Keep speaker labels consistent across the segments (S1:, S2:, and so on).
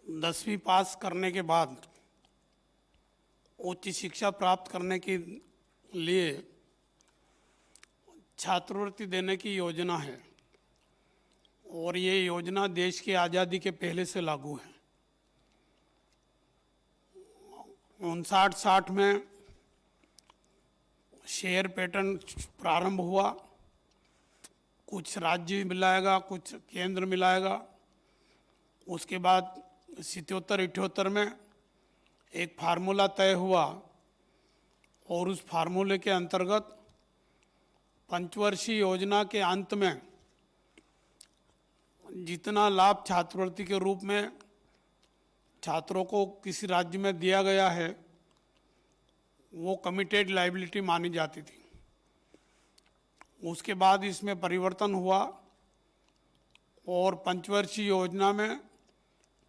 S1: 10वीं पास करने के बाद उच्च शिक्षा प्राप्त करने के लिए छात्रवृत्ति देने की योजना है और ये योजना देश की आज़ादी के पहले से लागू है। 59-60 में शेयर पैटर्न प्रारंभ हुआ, कुछ राज्य मिलाएगा, कुछ केंद्र मिलाएगा। उसके बाद 77-78 में एक फार्मूला तय हुआ और उस फार्मूले के अंतर्गत पंचवर्षीय योजना के अंत में जितना लाभ छात्रवृत्ति के रूप में छात्रों को किसी राज्य में दिया गया है वो कमिटेड लायबिलिटी मानी जाती थी। उसके बाद इसमें परिवर्तन हुआ और पंचवर्षीय योजना में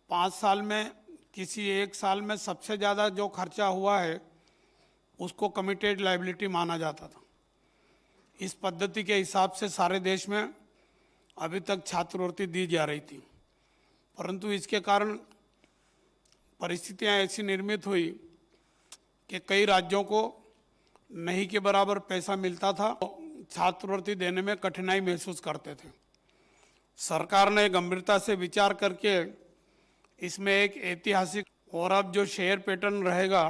S1: 5 साल में किसी एक साल में सबसे ज़्यादा जो खर्चा हुआ है उसको कमिटेड लायबिलिटी माना जाता था। इस पद्धति के हिसाब से सारे देश में अभी तक छात्रवृत्ति दी जा रही थी, परंतु इसके कारण परिस्थितियां ऐसी निर्मित हुई कि कई राज्यों को नहीं के बराबर पैसा मिलता था, छात्रवृत्ति देने में कठिनाई महसूस करते थे। सरकार ने गंभीरता से विचार करके इसमें एक ऐतिहासिक और अब जो शेयर पैटर्न रहेगा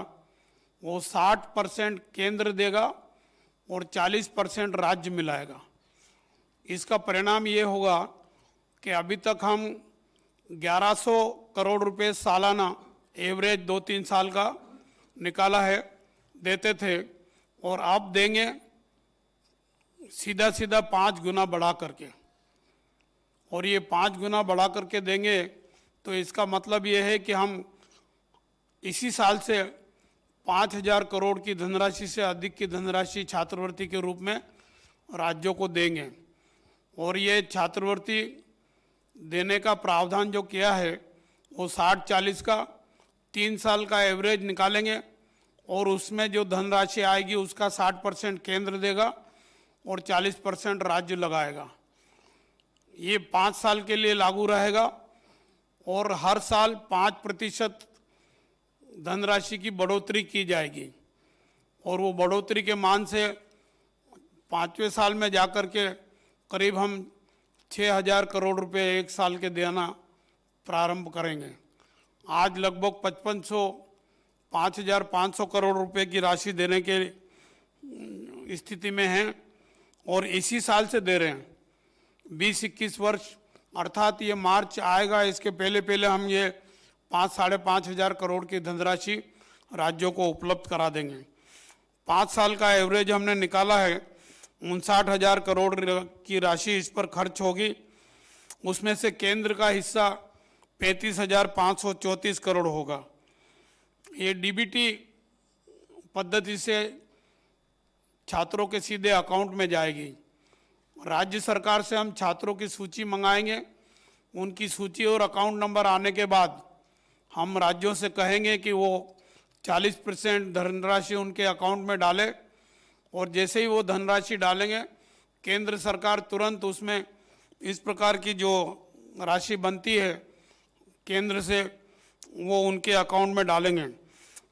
S1: वो 60% केंद्र देगा और 40% राज्य मिलाएगा। इसका परिणाम ये होगा कि अभी तक हम 1100 करोड़ रुपए सालाना एवरेज 2-3 साल का निकाला है देते थे और अब देंगे सीधा सीधा 5 गुना बढ़ा करके, और ये 5 गुना बढ़ा करके देंगे तो इसका मतलब ये है कि हम इसी साल से 5000 करोड़ की धनराशि से अधिक की धनराशि छात्रवृत्ति के रूप में राज्यों को देंगे। और ये छात्रवृत्ति देने का प्रावधान जो किया है वो 60-40 का 3 साल का एवरेज निकालेंगे और उसमें जो धनराशि आएगी उसका 60% केंद्र देगा और 40% राज्य लगाएगा। ये 5 साल के लिए लागू रहेगा और हर साल 5% धनराशि की बढ़ोतरी की जाएगी और वो बढ़ोतरी के मान से 5वें साल में जाकर के करीब हम 6000 करोड़ रुपए एक साल के देना प्रारंभ करेंगे। आज लगभग 5500 करोड़ रुपए की राशि देने के स्थिति में हैं और इसी साल से दे रहे हैं। 20-21 वर्ष अर्थात ये मार्च आएगा, इसके पहले पहले हम ये 5-5.5 करोड़ की धनराशि राज्यों को उपलब्ध करा देंगे। 5 साल का एवरेज हमने निकाला है, 59,000 करोड़ की राशि इस पर खर्च होगी। उसमें से केंद्र का हिस्सा 35,534 करोड़ होगा। ये डीबीटी पद्धति से छात्रों के सीधे अकाउंट में जाएगी। राज्य सरकार से हम छात्रों की सूची मंगाएंगे, उनकी सूची और अकाउंट नंबर आने के बाद हम राज्यों से कहेंगे कि वो 40% धनराशि उनके अकाउंट में डालें और जैसे ही वो धनराशि डालेंगे केंद्र सरकार तुरंत उसमें इस प्रकार की जो राशि बनती है केंद्र से वो उनके अकाउंट में डालेंगे।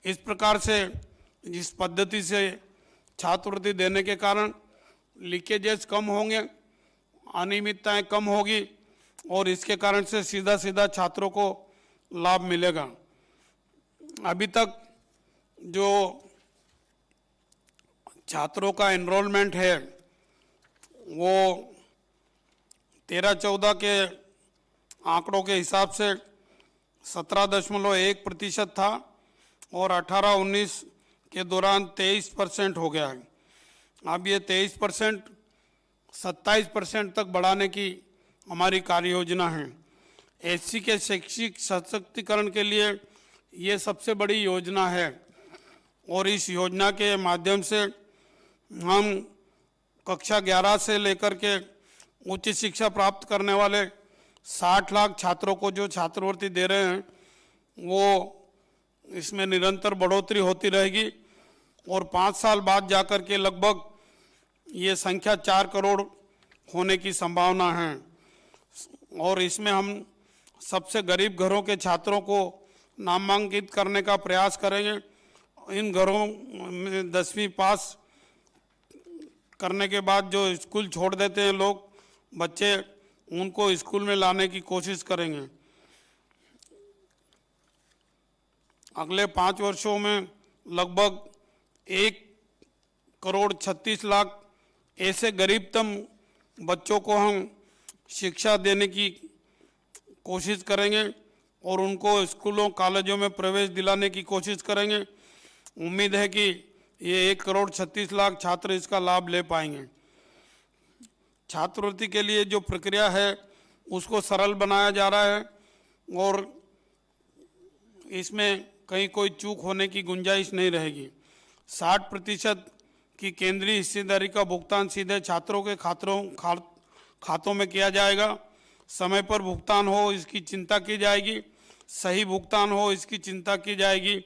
S1: इस प्रकार से इस पद्धति से छात्रवृत्ति देने के कारण लीकेजेस कम होंगे, अनियमितताएं कम होगी और इसके कारण से सीधा सीधा छात्रों को लाभ मिलेगा। अभी तक जो छात्रों का एनरोलमेंट है वो 13-14 के आंकड़ों के हिसाब से 17.1% था और 18-19 के दौरान 23% हो गया है। अब ये 23% 27% तक बढ़ाने की हमारी कार्य योजना है। एससी के शैक्षिक सशक्तिकरण के लिए ये सबसे बड़ी योजना है और इस योजना के माध्यम से हम कक्षा 11 से लेकर के उच्च शिक्षा प्राप्त करने वाले 60 लाख छात्रों को जो छात्रवृत्ति दे रहे हैं वो इसमें निरंतर बढ़ोतरी होती रहेगी और 5 साल बाद जाकर के लगभग ये संख्या 4 करोड़ होने की संभावना है। और इसमें हम सबसे गरीब घरों के छात्रों को नामांकित करने का प्रयास करेंगे। इन घरों में 10वीं पास करने के बाद जो स्कूल छोड़ देते हैं लोग बच्चे, उनको स्कूल में लाने की कोशिश करेंगे। अगले 5 वर्षों में लगभग 1,36,00,000 ऐसे गरीबतम बच्चों को हम शिक्षा देने की कोशिश करेंगे और उनको स्कूलों कॉलेजों में प्रवेश दिलाने की कोशिश करेंगे। उम्मीद है कि ये 1,36,00,000 छात्र इसका लाभ ले पाएंगे। छात्रवृत्ति के लिए जो प्रक्रिया है उसको सरल बनाया जा रहा है और इसमें कहीं कोई चूक होने की गुंजाइश नहीं रहेगी। 60% की केंद्रीय हिस्सेदारी का भुगतान सीधे छात्रों के खातों में किया जाएगा। समय पर भुगतान हो इसकी चिंता की जाएगी, सही भुगतान हो इसकी चिंता की जाएगी।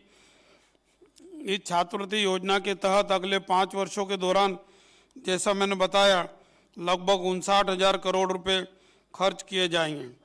S1: इस छात्रवृत्ति योजना के तहत अगले 5 वर्षों के दौरान जैसा मैंने बताया लगभग 59,000 करोड़ रुपए खर्च किए जाएंगे।